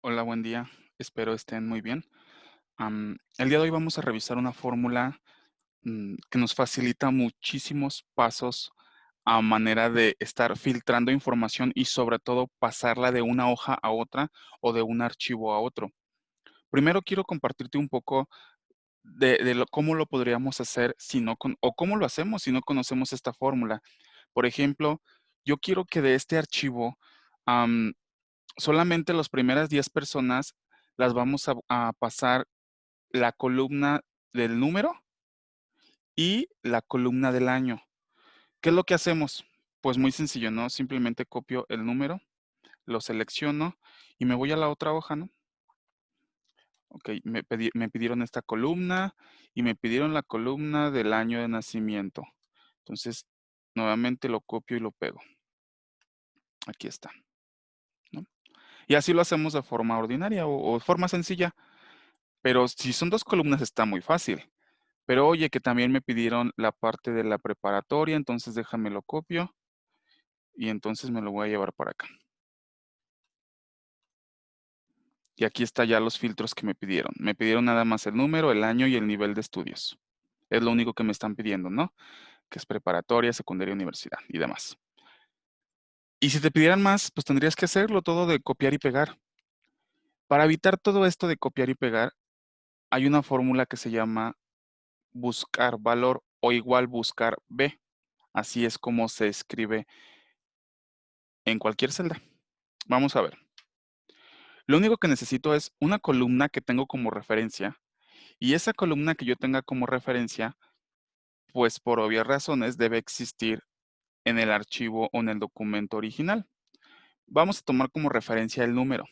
Hola, buen día. Espero estén muy bien. El día de hoy vamos a revisar una fórmula que nos facilita muchísimos pasos a manera de estar filtrando información y sobre todo pasarla de una hoja a otra o de un archivo a otro. Primero quiero compartirte un poco cómo lo podríamos hacer si no o cómo lo hacemos si no conocemos esta fórmula. Por ejemplo, yo quiero que de este archivo solamente las primeras 10 personas las vamos a pasar la columna del número y la columna del año. ¿Qué es lo que hacemos? Pues muy sencillo, ¿no? Simplemente copio el número, lo selecciono y me voy a la otra hoja, ¿no? Ok, me pidieron esta columna y me pidieron la columna del año de nacimiento. Entonces, nuevamente lo copio y lo pego. Aquí está, ¿no? Y así lo hacemos de forma ordinaria o de forma sencilla. Pero si son 2 columnas está muy fácil. Pero oye, que también me pidieron la parte de la preparatoria, entonces déjame lo copio y entonces me lo voy a llevar para acá. Y aquí está ya los filtros que me pidieron. Me pidieron nada más el número, el año y el nivel de estudios. Es lo único que me están pidiendo, ¿no? Que es preparatoria, secundaria, universidad y demás. Y si te pidieran más, pues tendrías que hacerlo todo de copiar y pegar. Para evitar todo esto de copiar y pegar, hay una fórmula que se llama buscar valor o igual buscar B. Así es como se escribe en cualquier celda. Vamos a ver. Lo único que necesito es una columna que tengo como referencia y esa columna que yo tenga como referencia, pues por obvias razones debe existir en el archivo o en el documento original. Vamos a tomar como referencia el número.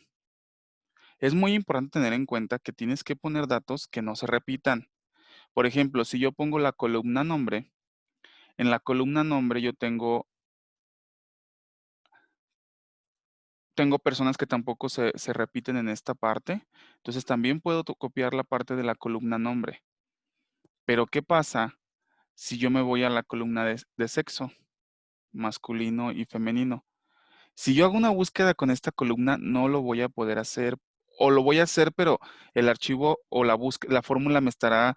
Es muy importante tener en cuenta que tienes que poner datos que no se repitan. Por ejemplo, si yo pongo la columna nombre, en la columna nombre yo tengo personas que tampoco se repiten en esta parte, entonces también puedo copiar la parte de la columna nombre. Pero ¿qué pasa si yo me voy a la columna de sexo, masculino y femenino? Si yo hago una búsqueda con esta columna, no lo voy a poder hacer, o lo voy a hacer, pero el archivo o la fórmula me estará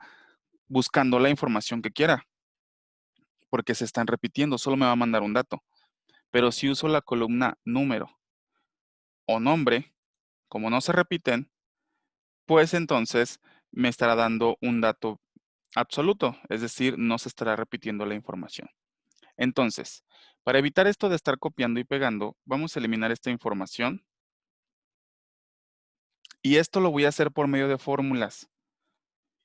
buscando la información que quiera, porque se están repitiendo, solo me va a mandar un dato. Pero si uso la columna número o nombre, como no se repiten, pues entonces me estará dando un dato absoluto, es decir, no se estará repitiendo la información. Entonces, para evitar esto de estar copiando y pegando, vamos a eliminar esta información y esto lo voy a hacer por medio de fórmulas.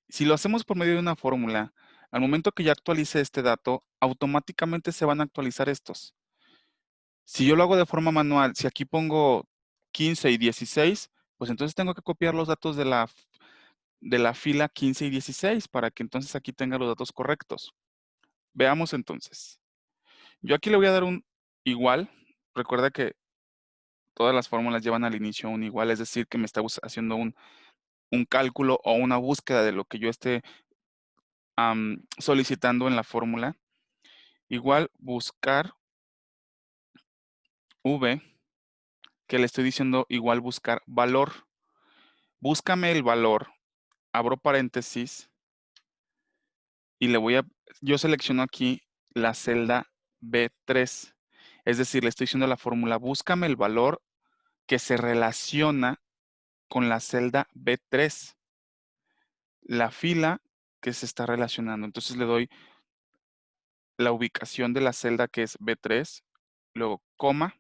Si lo hacemos por medio de una fórmula, al momento que ya actualice este dato, automáticamente se van a actualizar estos. Si yo lo hago de forma manual, si aquí pongo 15 y 16, pues entonces tengo que copiar los datos de la fila 15 y 16 para que entonces aquí tenga los datos correctos. Veamos entonces. Yo aquí le voy a dar un igual. Recuerda que todas las fórmulas llevan al inicio un igual, es decir, que me está haciendo un cálculo o una búsqueda de lo que yo esté solicitando en la fórmula. Igual buscar V, que le estoy diciendo igual buscar valor. Búscame el valor, abro paréntesis y yo selecciono aquí la celda B3. Es decir, le estoy diciendo a la fórmula, búscame el valor que se relaciona con la celda B3, la fila que se está relacionando. Entonces le doy la ubicación de la celda que es B3, luego coma,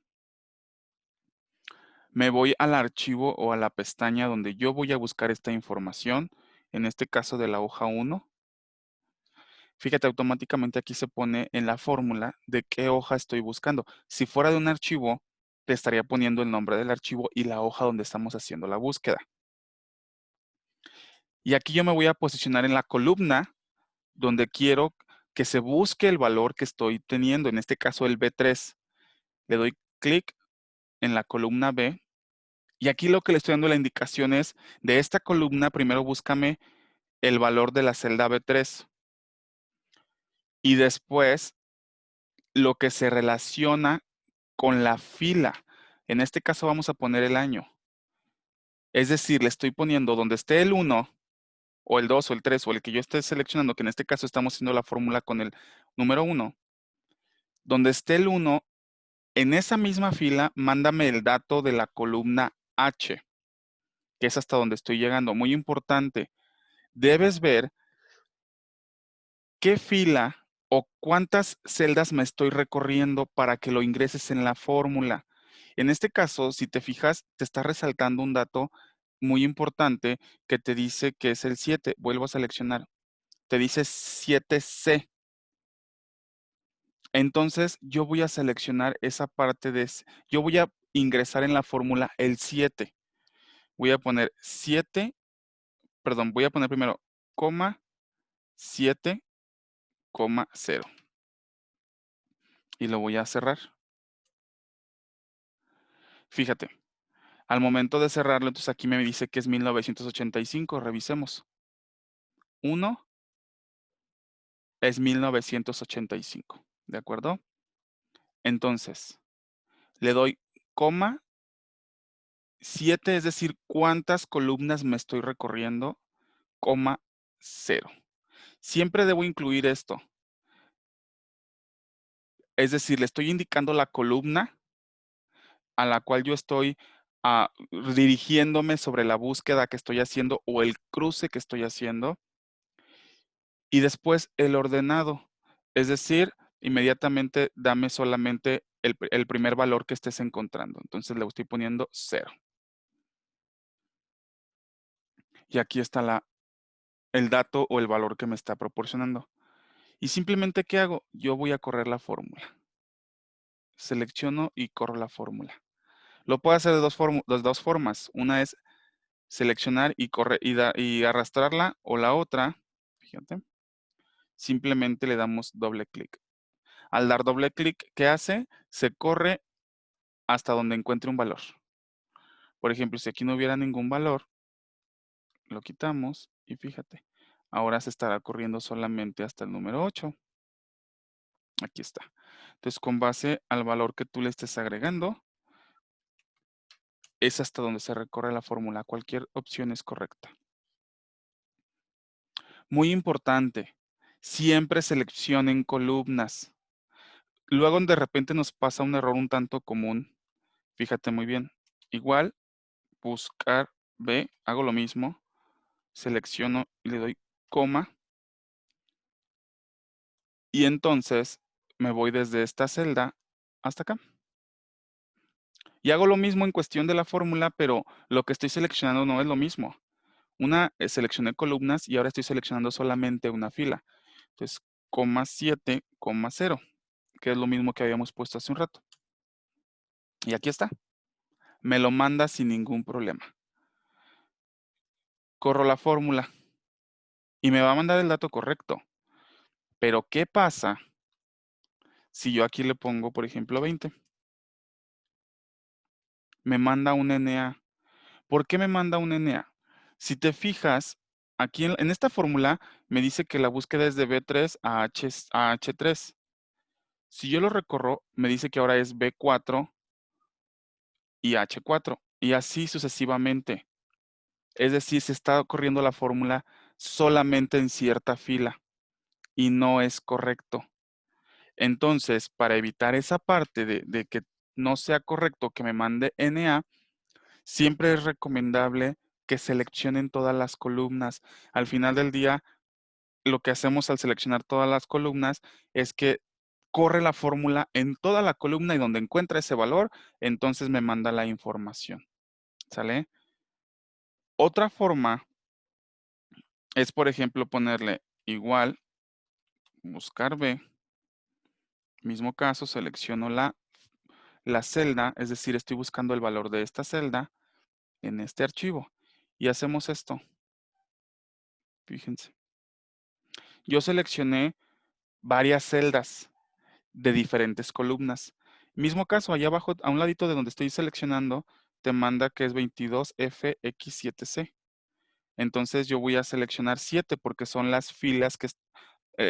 me voy al archivo o a la pestaña donde yo voy a buscar esta información, en este caso de la hoja 1. Fíjate, automáticamente aquí se pone en la fórmula de qué hoja estoy buscando. Si fuera de un archivo, te estaría poniendo el nombre del archivo y la hoja donde estamos haciendo la búsqueda. Y aquí yo me voy a posicionar en la columna donde quiero que se busque el valor que estoy teniendo, en este caso el B3. Le doy clic en la columna B y aquí lo que le estoy dando la indicación es de esta columna, primero búscame el valor de la celda B3 y después lo que se relaciona con la fila. En este caso vamos a poner el año. Es decir, le estoy poniendo donde esté el 1 o el 2 o el 3 o el que yo esté seleccionando, que en este caso estamos haciendo la fórmula con el número 1, donde esté el 1, en esa misma fila, mándame el dato de la columna H, que es hasta donde estoy llegando. Muy importante, debes ver qué fila o cuántas celdas me estoy recorriendo para que lo ingreses en la fórmula. En este caso, si te fijas, te está resaltando un dato muy importante que te dice que es el 7. Vuelvo a seleccionar. Te dice 7C. Entonces, yo voy a seleccionar esa parte yo voy a ingresar en la fórmula el 7. Voy a poner 7, perdón, voy a poner primero coma 7, coma 0 y lo voy a cerrar. Fíjate, al momento de cerrarlo, entonces aquí me dice que es 1985. Revisemos. 1 es 1985. ¿De acuerdo? Entonces, le doy coma 7, es decir, cuántas columnas me estoy recorriendo, coma 0. Siempre debo incluir esto. Es decir, le estoy indicando la columna a la cual yo estoy dirigiéndome sobre la búsqueda que estoy haciendo o el cruce que estoy haciendo. Y después el ordenado. Es decir, inmediatamente dame solamente el primer valor que estés encontrando. Entonces le estoy poniendo 0. Y aquí está el dato o el valor que me está proporcionando. Y simplemente, ¿qué hago? Yo voy a correr la fórmula. Selecciono y corro la fórmula. Lo puedo hacer de dos formas. Una es seleccionar y y arrastrarla, o la otra, fíjate, simplemente le damos doble clic. Al dar doble clic, ¿qué hace? Se corre hasta donde encuentre un valor. Por ejemplo, si aquí no hubiera ningún valor, lo quitamos y fíjate, ahora se estará corriendo solamente hasta el número 8. Aquí está. Entonces, con base al valor que tú le estés agregando, es hasta donde se recorre la fórmula. Cualquier opción es correcta. Muy importante, siempre seleccionen columnas. Luego de repente nos pasa un error un tanto común. Fíjate muy bien. Igual, buscar B, hago lo mismo. Selecciono y le doy coma. Y entonces me voy desde esta celda hasta acá. Y hago lo mismo en cuestión de la fórmula, pero lo que estoy seleccionando no es lo mismo. Seleccioné columnas y ahora estoy seleccionando solamente una fila. Entonces, coma 7, coma 0, que es lo mismo que habíamos puesto hace un rato. Y aquí está. Me lo manda sin ningún problema. Corro la fórmula y me va a mandar el dato correcto. Pero, ¿qué pasa si yo aquí le pongo, por ejemplo, 20? Me manda un NA. ¿Por qué me manda un NA? Si te fijas, aquí en esta fórmula me dice que la búsqueda es de B3 a H3. Si yo lo recorro, me dice que ahora es B4 y H4, y así sucesivamente. Es decir, se está corriendo la fórmula solamente en cierta fila y no es correcto. Entonces, para evitar esa parte de que no sea correcto que me mande NA, siempre es recomendable que seleccionen todas las columnas. Al final del día, lo que hacemos al seleccionar todas las columnas es que corre la fórmula en toda la columna y donde encuentra ese valor, entonces me manda la información. ¿Sale? Otra forma es, por ejemplo, ponerle igual, buscar B, mismo caso, selecciono la celda, es decir, estoy buscando el valor de esta celda en este archivo. Y hacemos esto. Fíjense. Yo seleccioné varias celdas de diferentes columnas. Mismo caso, allá abajo, a un ladito de donde estoy seleccionando, te manda que es 22FX7C. Entonces yo voy a seleccionar 7 porque son las filas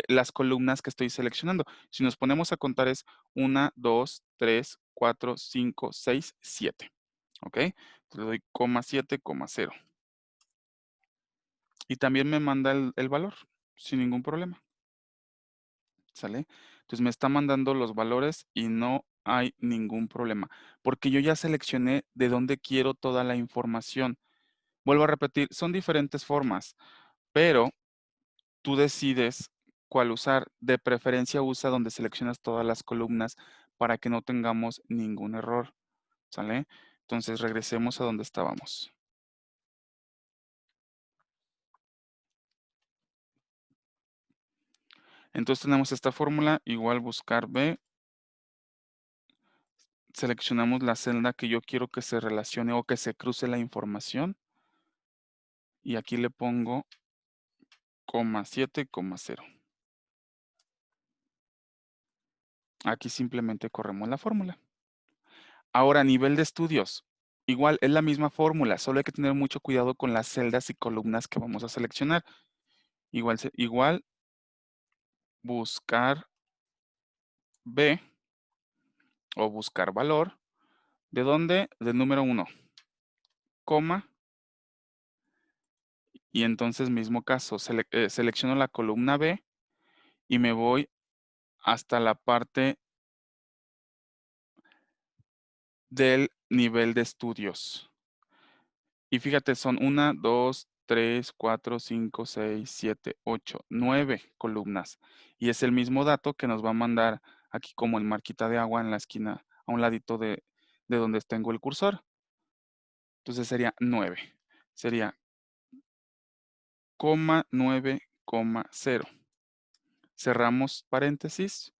las columnas que estoy seleccionando. Si nos ponemos a contar es 1, 2, 3, 4, 5, 6, 7. ¿ok? Le doy coma 7, coma 0. Y también me manda el valor, sin ningún problema, ¿sale? Entonces me está mandando los valores y no hay ningún problema, porque yo ya seleccioné de dónde quiero toda la información. Vuelvo a repetir, son diferentes formas, pero tú decides cuál usar. De preferencia usa donde seleccionas todas las columnas para que no tengamos ningún error, ¿sale? Entonces regresemos a donde estábamos. Entonces tenemos esta fórmula, igual buscar B, seleccionamos la celda que yo quiero que se relacione o que se cruce la información y aquí le pongo coma 7, coma 0. Aquí simplemente corremos la fórmula. Ahora, a nivel de estudios, igual es la misma fórmula, solo hay que tener mucho cuidado con las celdas y columnas que vamos a seleccionar. Igual buscar B o buscar valor. ¿De dónde? Del número 1, coma. Y entonces mismo caso, selecciono la columna B y me voy hasta la parte del nivel de estudios. Y fíjate, son 1, 2, 3, 4, 5, 6, 7, 8, 9 columnas. Y es el mismo dato que nos va a mandar aquí como en marquita de agua en la esquina, a un ladito de donde tengo el cursor. Entonces sería 9. Sería coma 9, coma 0. Cerramos paréntesis,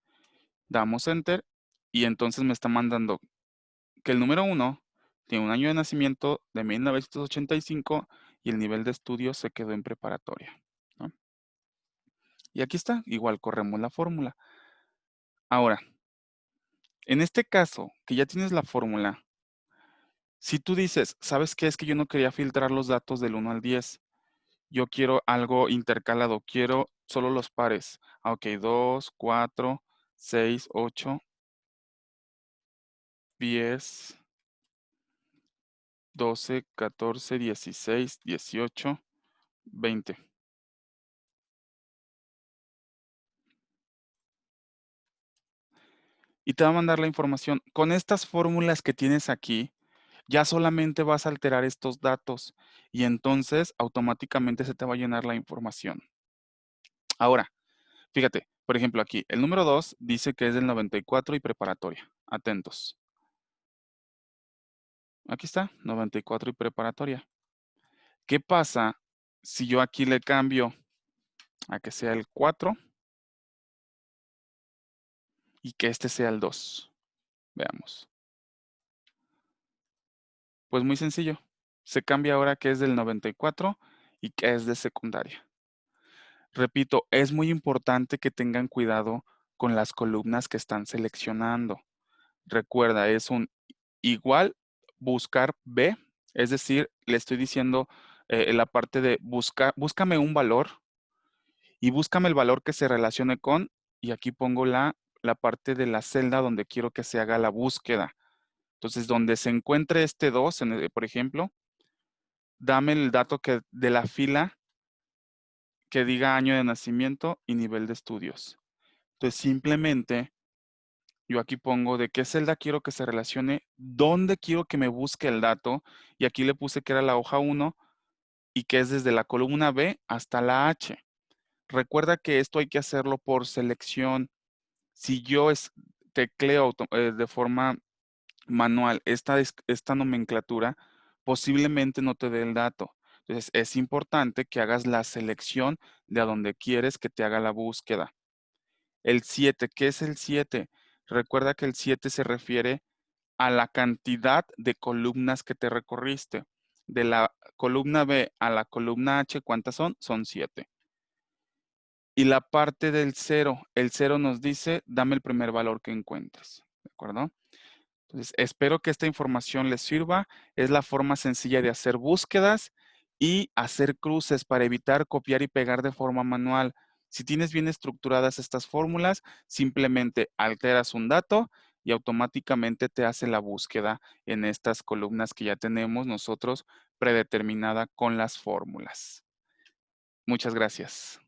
damos enter y entonces me está mandando que el número 1 tiene un año de nacimiento de 1985 y el nivel de estudio se quedó en preparatoria, ¿no? Y aquí está, igual corremos la fórmula. Ahora, en este caso, que ya tienes la fórmula, si tú dices, ¿sabes qué? Es que yo no quería filtrar los datos del 1 al 10. Yo quiero algo intercalado, quiero solo los pares. Ok, 2, 4, 6, 8, 10, 12, 14, 16, 18, 20. Y te va a mandar la información. Con estas fórmulas que tienes aquí, ya solamente vas a alterar estos datos y entonces automáticamente se te va a llenar la información. Ahora, fíjate, por ejemplo aquí, el número 2 dice que es del 94 y preparatoria. Atentos. Aquí está, 94 y preparatoria. ¿Qué pasa si yo aquí le cambio a que sea el 4 y que este sea el 2? Veamos. Pues muy sencillo. Se cambia ahora que es del 94 y que es de secundaria. Repito, es muy importante que tengan cuidado con las columnas que están seleccionando. Recuerda, es un igual buscar B, es decir, le estoy diciendo en la parte de buscar, búscame un valor y búscame el valor que se relacione con, y aquí pongo la parte de la celda donde quiero que se haga la búsqueda. Entonces, donde se encuentre este 2, por ejemplo, dame el dato de la fila que diga año de nacimiento y nivel de estudios. Entonces, simplemente yo aquí pongo de qué celda quiero que se relacione, dónde quiero que me busque el dato, y aquí le puse que era la hoja 1 y que es desde la columna B hasta la H. Recuerda que esto hay que hacerlo por selección. Si yo tecleo de forma manual esta nomenclatura, posiblemente no te dé el dato. Entonces, es importante que hagas la selección de a donde quieres que te haga la búsqueda. El 7, ¿qué es el 7? Recuerda que el 7 se refiere a la cantidad de columnas que te recorriste. De la columna B a la columna H, ¿cuántas son? Son 7. Y la parte del 0, el 0 nos dice, dame el primer valor que encuentres. ¿De acuerdo? Entonces, espero que esta información les sirva. Es la forma sencilla de hacer búsquedas y hacer cruces para evitar copiar y pegar de forma manual. Si tienes bien estructuradas estas fórmulas, simplemente alteras un dato y automáticamente te hace la búsqueda en estas columnas que ya tenemos nosotros predeterminada con las fórmulas. Muchas gracias.